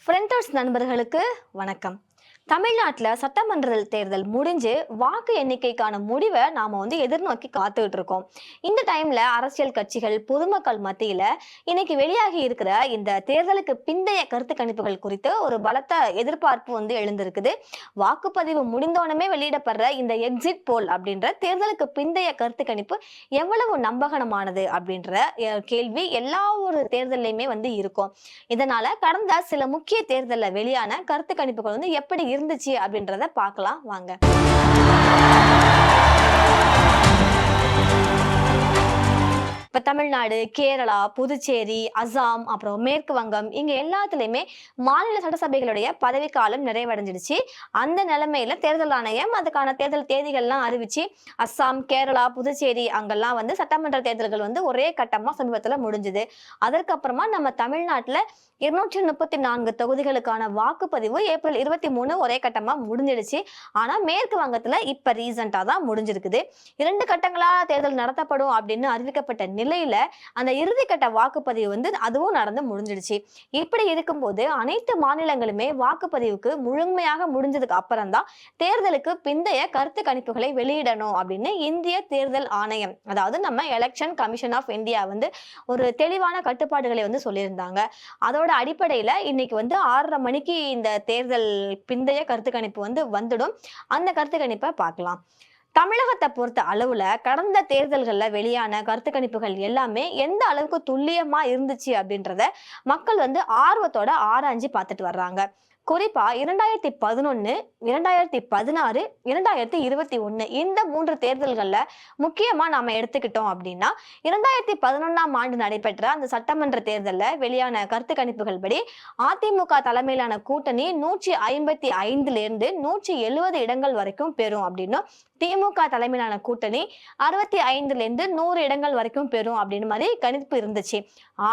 ஃப்ரெண்டர்ஸ் நண்பர்களுக்கு வணக்கம். தமிழ்நாட்டில் சட்டமன்ற தேர்தல் முடிஞ்சு வாக்கு எண்ணிக்கைக்கான முடிவை நாம எதிர்நோக்கி காத்துக்கிட்டு இருக்கோம். இந்த டைம்ல அரசியல் கட்சிகள் பொதுமக்கள் மத்தியில இன்னைக்கு வெளியாகி இருக்கிற இந்த தேர்தலுக்கு பிந்தைய கருத்து கணிப்புகள் குறித்து ஒரு பலத்த எதிர்பார்ப்பு எழுந்திருக்குது. வாக்குப்பதிவு முடிந்தோனமே வெளியிடப்படுற இந்த எக்ஸிட் போல் அப்படின்ற தேர்தலுக்கு பிந்தைய கருத்து கணிப்பு எவ்வளவு நம்பகமானது அப்படின்ற கேள்வி எல்லா ஒரு தேர்தலையுமே இருக்கும். இதனால கடந்த சில முக்கிய தேர்தலில் வெளியான கருத்து கணிப்புகள் எப்படி இருந்துச்சு அப்படின்றத பார்க்கலாம் வாங்க. இப்ப தமிழ்நாடு, கேரளா, புதுச்சேரி, அசாம், அப்புறம் மேற்கு வங்கம் இங்க எல்லாத்துலயுமே மாநில சட்டசபைகளுடைய பதவிக்காலம் நிறைவடைஞ்சிடுச்சு. அந்த நிலைமையில தேர்தல் ஆணையம் அதுக்கான தேர்தல் தேதிகள்லாம் அறிவிச்சு அஸ்ஸாம், கேரளா, புதுச்சேரி அங்கெல்லாம் சட்டமன்ற தேர்தல்கள் ஒரே கட்டமா சமீபத்துல முடிஞ்சுது. அதற்கப்புறமா நம்ம தமிழ்நாட்டுல 234 தொகுதிகளுக்கான வாக்குப்பதிவு ஏப்ரல் 23 ஒரே கட்டமா முடிஞ்சிடுச்சு. ஆனா மேற்கு வங்கத்துல இப்ப ரீசெண்டா தான் முடிஞ்சிருக்குது. 2 கட்டங்களா தேர்தல் நடத்தப்படும் அப்படின்னு அறிவிக்கப்பட்ட நிலையில அந்த இறுதிக்கட்ட வாக்குப்பதிவு அதுவும் நடந்து முடிஞ்சிடுச்சு. இப்படி இருக்கும்போது அனைத்து மாநிலங்களுமே வாக்குப்பதிவுக்கு முழுமையாக முடிஞ்சதுக்கு அப்புறம் தான் தேர்தலுக்கு பிந்தைய கருத்து கணிப்புகளை வெளியிடணும் அப்படின்னு இந்திய தேர்தல் ஆணையம், அதாவது நம்ம எலெக்ஷன் கமிஷன் ஆஃப் இந்தியா ஒரு தெளிவான கட்டுப்பாடுகளை சொல்லியிருந்தாங்க. அதோட அடிப்படையில இன்னைக்கு 6:30 மணிக்கு இந்த தேர்தல் பிந்தைய கருத்து கணிப்பு வந்துடும். அந்த கருத்து கணிப்பை பார்க்கலாம். தமிழகத்தை பொறுத்த அளவுல கடந்த தேர்தல்கள்ல வெளியான கருத்து கணிப்புகள் எல்லாமே எந்த அளவுக்கு துல்லியமா இருந்துச்சு அப்படின்றத மக்கள் ஆர்வத்தோட ஆராய்ஞ்சு பார்த்துட்டு வர்றாங்க. குறிப்பா 2011, 2016, 2021 இந்த 3 தேர்தல்கள்ல முக்கியமா நாம எடுத்துக்கிட்டோம் அப்படின்னா 2011ஆம் ஆண்டு நடைபெற்ற அந்த சட்டமன்ற தேர்தல்ல வெளியான கருத்து கணிப்புகள் படி அதிமுக தலைமையிலான கூட்டணி 155ல இருந்து 170 இடங்கள் வரைக்கும் பெறும் அப்படின்னு, திமுக தலைமையிலான கூட்டணி 65ல இருந்து 100 இடங்கள் வரைக்கும் பெறும் அப்படின்னு மாதிரி கணிப்பு இருந்துச்சு.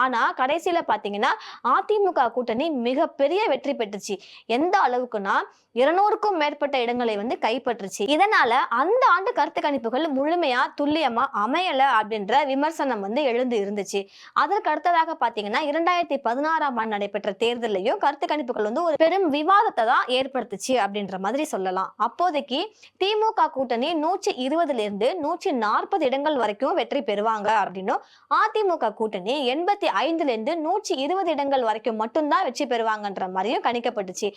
ஆனா கடைசியில பாத்தீங்கன்னா அதிமுக கூட்டணி மிகப்பெரிய வெற்றி பெற்றுச்சு. எந்த அளவுக்குன்னா 200க்கும் மேற்பட்ட இடங்களை கைப்பற்றுச்சு. இதனால அந்த ஆண்டு கருத்து கணிப்புகள் முழுமையா துல்லியமா அமையல அப்படின்ற விமர்சனம் எழுந்து இருந்துச்சு. அதற்கு அடுத்ததாக பாத்தீங்கன்னா 2016ஆம் ஆண்டு நடைபெற்ற தேர்தலையும் கருத்து கணிப்புகள் ஒரு பெரும் விவாதத்தை தான் ஏற்படுத்துச்சு அப்படின்ற மாதிரி சொல்லலாம். அப்போதைக்கு திமுக கூட்டணி 120ல இருந்து 140 இடங்கள் வரைக்கும் வெற்றி பெறுவாங்க அப்படின்னும், அதிமுக கூட்டணி 85ல இருந்து 120 இடங்கள் வரைக்கும் மட்டும்தான் வெற்றி பெறுவாங்கன்ற மாதிரியும் கணிக்கப்பட்டுச்சு.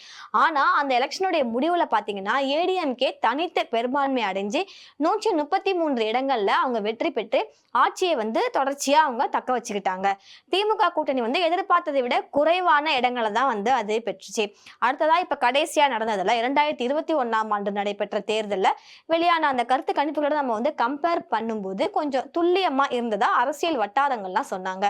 ஆனா அந்த எலெக்ஷனுடைய முடிவுல பாத்தீங்கன்னா ஏடிஎம்கே தனித்த பெரும்பான்மை அடைஞ்சு 133 இடங்கள்ல அவங்க வெற்றி பெற்று ஆட்சியை தொடர்ச்சியா அவங்க தக்க வச்சுக்கிட்டாங்க. திமுக கூட்டணி எதிர்பார்த்ததை விட குறைவான இடங்களை தான் அது பெற்றுச்சு. அடுத்ததா இப்ப கடைசியா நடந்ததுல 2021ஆம் ஆண்டு நடைபெற்ற தேர்தல்ல வெளியான அந்த கருத்து கணிப்புகளோட நம்ம கம்பேர் பண்ணும்போது கொஞ்சம் துல்லியமா இருந்ததா அரசியல் வட்டாரங்கள்லாம் சொன்னாங்க.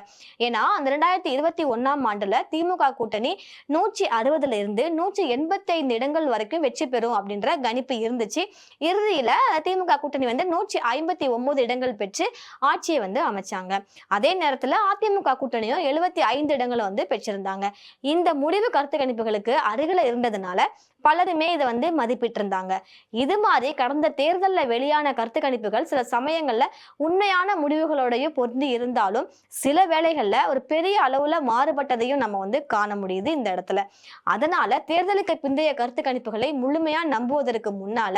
ஏன்னா அந்த 2021ஆம் ஆண்டுல திமுக கூட்டணி 160ல இருந்து 185 இடங்கள் வரைக்கும் வெற்றி பெறும் அப்படின்ற கணிப்பு இருந்துச்சு. இறுதியில திமுக கூட்டணி 159 இடங்கள் பெற்று ஆட்சியை அமைச்சாங்க. அதே நேரத்துல அதிமுக கூட்டணியும் 75 இடங்களை பெற்றிருந்தாங்க. இந்த முடிவு கருத்து கணிப்புகளுக்கு அருகில இருந்ததுனால பலருமே இதை மதிப்பிட்டு இருந்தாங்க. இது மாதிரி கடந்த தேர்தல்ல வெளியான கருத்து கணிப்புகள் சில சமயங்கள்ல உண்மையான முடிவுகளோடையும் பொருந்தி இருந்தாலும் சில வேளைகள்ல ஒரு பெரிய அளவுல மாறுபட்டதையும் நம்ம காண முடியுது இந்த இடத்துல. அதனால தேர்தலுக்கு பிந்தைய கருத்து கணிப்புகளை முழுமையா நம்புவதற்கு முன்னால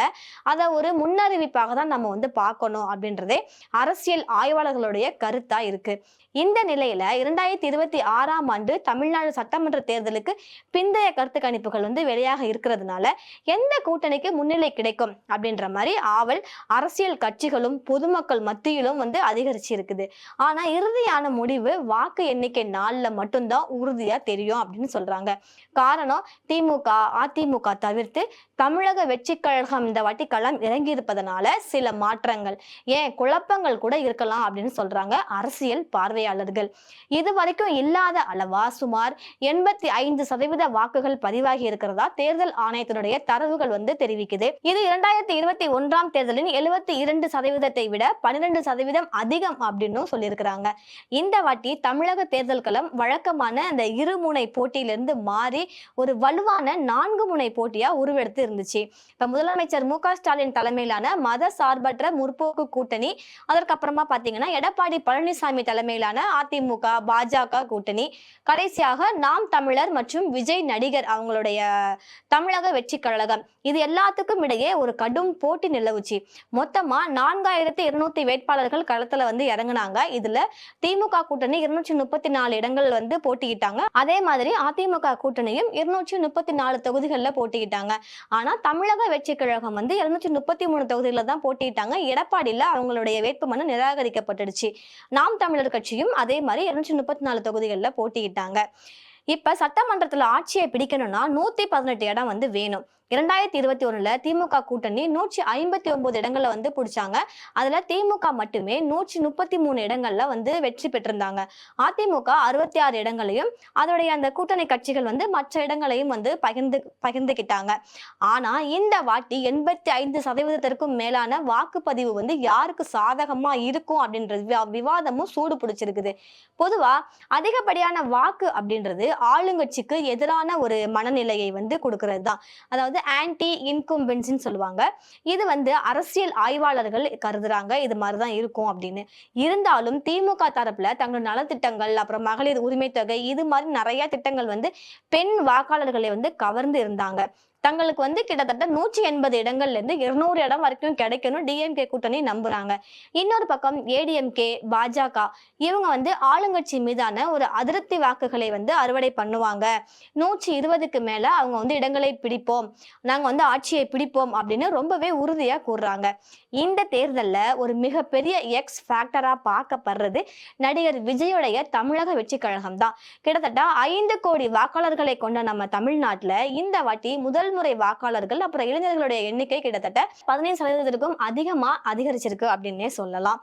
அதை ஒரு முன்னறிவிப்பாக தான் நம்ம பார்க்கணும் அப்படின்றதே அரசியல் ஆய்வாளர்களுடைய கருத்தா இருக்கு. இந்த நிலையில 2026ஆம் ஆண்டு தமிழ்நாடு சட்டமன்ற தேர்தலுக்கு பிந்தைய கருத்து கணிப்புகள் வெளியாக இருக்கிறதுனால எந்த கூட்டணிக்கு முன்னிலை கிடைக்கும் அப்படின்ற மாதிரி ஆவல் அரசியல் கட்சிகளும் பொதுமக்கள் மத்தியிலும் அதிகரிச்சு இருக்குது. ஆனா இறுதியான முடிவு வாக்கு எண்ணிக்கை நாள்ல மட்டும்தான் உறுதியா தெரியும் அப்படின்னு சொல்றாங்க. காரணம் திமுக, அதிமுக தவிர்த்து தமிழக வெற்றி கழகம் இந்த வாட்டி களம் இறங்கி இருப்பதனால சில மாற்றங்கள், ஏன் குழப்பங்கள் கூட இருக்கலாம் அப்படின்னு சொல்றாங்க அரசியல் பார்வையாளர்கள். இதுவரைக்கும் இல்லாத அளவா சுமார் 85% வாக்குகள் பதிவாகி இருக்கிறதா தேர்தல் ஆணையத்தினுடைய தரவுகள் தெரிவிக்குது. இது 2021 2021ஆம் தேர்தலின் 72% விட 12% அதிகம் அப்படின்னு சொல்லியிருக்கிறாங்க. இந்த வாட்டி தமிழக தேர்தல் களம் வழக்கமான அந்த இருமுனை போட்டியிலிருந்து மாறி ஒரு வலுவான 4 முனை போட்டியா உருவெடுத்து இருந்துச்சு. இப்ப முதலமைச்சர் மு.க.ஸ்டாலின் தலைமையிலான மத சார்பற்ற முற்போக்கு கூட்டணி, அதற்கப்புறமா பாத்தீங்கன்னா எடப்பாடி பழனிசாமி தலைமையிலான அதிமுக, பாஜக கூட்டணி, கடைசியாக நாம் தமிழர் மற்றும் விஜய் நடிகர் அவங்களுடைய தமிழக வெற்றி கழகம், இது எல்லாத்துக்கும் இடையே ஒரு கடும் போட்டி நிலவுச்சு. மொத்தமா 4200 வேட்பாளர்கள் களத்துல இறங்குனாங்க. இதுல திமுக கூட்டணி 234 இடங்கள் போட்டியிட்டாங்க. அதே மாதிரி அதிமுக கூட்டணியும் 234 தொகுதிகளில் போட்டியிட்டாங்க. ஆனா தமிழக வெற்றி கழகம் 233 தொகுதிகளில் தான் போட்டியிட்டாங்க. எடப்பாடியில அவங்களுடைய வேட்புமனு நிராகரிக்கப்பட்டுடுச்சு. நாம் தமிழர் கட்சியும் அதே மாதிரி 234 தொகுதிகளில் போட்டியிட்டாங்க. இப்ப சட்டமன்றத்துல ஆட்சியை பிடிக்கணும்னா 118 இடம் வேணும். 2021ல திமுக கூட்டணி 159 இடங்கள்ல பிடிச்சாங்க. அதுல திமுக மட்டுமே 133 இடங்கள்ல வெற்றி பெற்றிருந்தாங்க. அதிமுக 66 இடங்களையும் அதோடைய அந்த கூட்டணி கட்சிகள் மற்ற இடங்களையும் பகிர்ந்துக்கிட்டாங்க. ஆனா இந்த வாட்டி 85% மேலான வாக்குப்பதிவு யாருக்கு சாதகமா இருக்கும் அப்படின்றது விவாதமும் சூடு பிடிச்சிருக்குது. பொதுவா அதிகப்படியான வாக்கு அப்படின்றது ஆளுங்கட்சிக்கு எதிரான ஒரு மனநிலையை கொடுக்கிறது தான். அதாவது ஆன்டி இன்கம்பன்சி சொல்லுவாங்க. இது அரசியல் ஆய்வாளர்கள் கருதுறாங்க இது மாதிரிதான் இருக்கும் அப்படின்னு. இருந்தாலும் திமுக தரப்புல தங்கள் நலத்திட்டங்கள், அப்புறம் மகளிர் உரிமை தொகை, இது மாதிரி நிறைய திட்டங்கள் பெண் வாக்காளர்களை கவர்ந்து இருந்தாங்க. தங்களுக்கு கிட்டத்தட்ட 180 இடங்கள்ல இருந்து 200 இடம் வரைக்கும் கிடைக்கணும் டிஎம்கே கூட்டணி நம்புறாங்க. இன்னொரு பக்கம் ஏடிஎம்கே, பாஜக இவங்க ஆளுங்கட்சி மீதான ஒரு அதிருப்தி வாக்குகளை அறுவடை பண்ணுவாங்க. 120க்கு மேல அவங்க இடங்களை பிடிப்போம், நாங்க ஆட்சியை பிடிப்போம் அப்படின்னு ரொம்பவே உறுதியா கூறுறாங்க. இந்த தேர்தல்ல ஒரு மிகப்பெரிய எக்ஸ் ஃபேக்டரா பார்க்கப்படுறது நடிகர் விஜயுடைய தமிழக வெற்றி கழகம் தான். கிட்டத்தட்ட 5 கோடி வாக்காளர்களை கொண்ட நம்ம தமிழ்நாட்டுல இந்த வாட்டி முதல் முறை வாக்காளர்கள் அப்புறம் இளைஞர்களுடைய எண்ணிக்கை கிட்டத்தட்ட 15%க்கும் அதிகமா அதிகரிச்சிருக்கு அப்படின்னே சொல்லலாம்.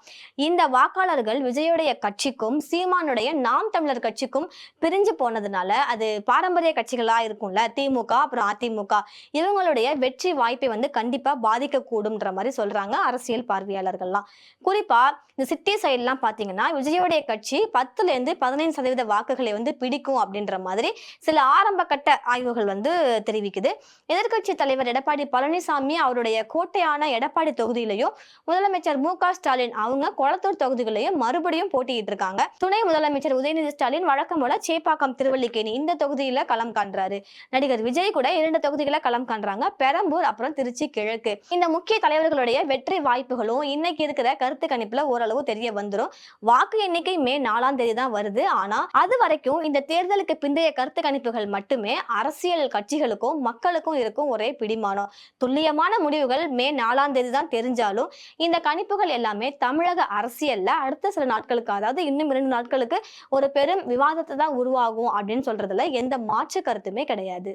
இந்த வாக்காளர்கள் விஜயுடைய கட்சிக்கும் சீமானுடைய நாம் தமிழர் கட்சிக்கும் பிரிஞ்சு போனதுனால அது பாரம்பரிய கட்சிகளா இருக்கும்ல திமுக அப்புறம் அதிமுக, இவங்களுடைய வெற்றி வாய்ப்பை கண்டிப்பா பாதிக்க கூடும்ன்ற மாதிரி சொல்றாங்க அரசியல் பார்வையாளர்கள்லாம். குறிப்பா இந்த சிட்டி சைட்லாம் பாத்தீங்கன்னா விஜயோடைய கட்சி 10ல இருந்து 15% வாக்குகளை பிடிக்கும் அப்படின்ற மாதிரி சில ஆரம்ப கட்ட ஆய்வுகள் தெரிவிக்குது. எதிர்கட்சி தலைவர் எடப்பாடி பழனிசாமி அவருடைய கோட்டையான எடப்பாடி தொகுதியிலையும் முதலமைச்சர் மு.க.ஸ்டாலின் அவங்க கொளத்தூர் தொகுதிகளையும் மறுபடியும் போட்டியிட்டு இருக்காங்க. துணை முதலமைச்சர் உதயநிதி ஸ்டாலின் வழக்கம் போல சேப்பாக்கம், திருவல்லிக்கேணி இந்த தொகுதியில களம் காண்றாரு. நடிகர் விஜய் கூட 2 தொகுதிகளை களம் காண்றாங்க, பெரம்பூர் அப்புறம் திருச்சி கிழக்கு. இந்த முக்கிய தலைவர்களுடைய வெற்றி வாய்ப்புகளும் இன்னைக்கு இருக்கிற கருத்து கணிப்புல ஓரளவு தெரிய வந்துடும். வாக்கு எண்ணிக்கை மே 4ஆம் தேதி தான் வருது. ஆனா அது வரைக்கும் இந்த தேர்தலுக்கு பிந்தைய கருத்து கணிப்புகள் மட்டுமே அரசியல் கட்சிகளுக்கும் மக்களுக்கும் இருக்கும் ஒரே பிடிமானம். துல்லியமான முடிவுகள் மே 4ஆம் தேதி தான் தெரிஞ்சாலும் இந்த கணிப்புகள் எல்லாமே தமிழக அரசியல்ல அடுத்த சில நாட்களுக்கு, அதாவது இன்னும் 2 நாட்களுக்கு ஒரு பெரும் விவாதத்தை தான் உருவாகும் அப்படின்னு சொல்றதுல எந்த மாற்று கருத்துமே கிடையாது.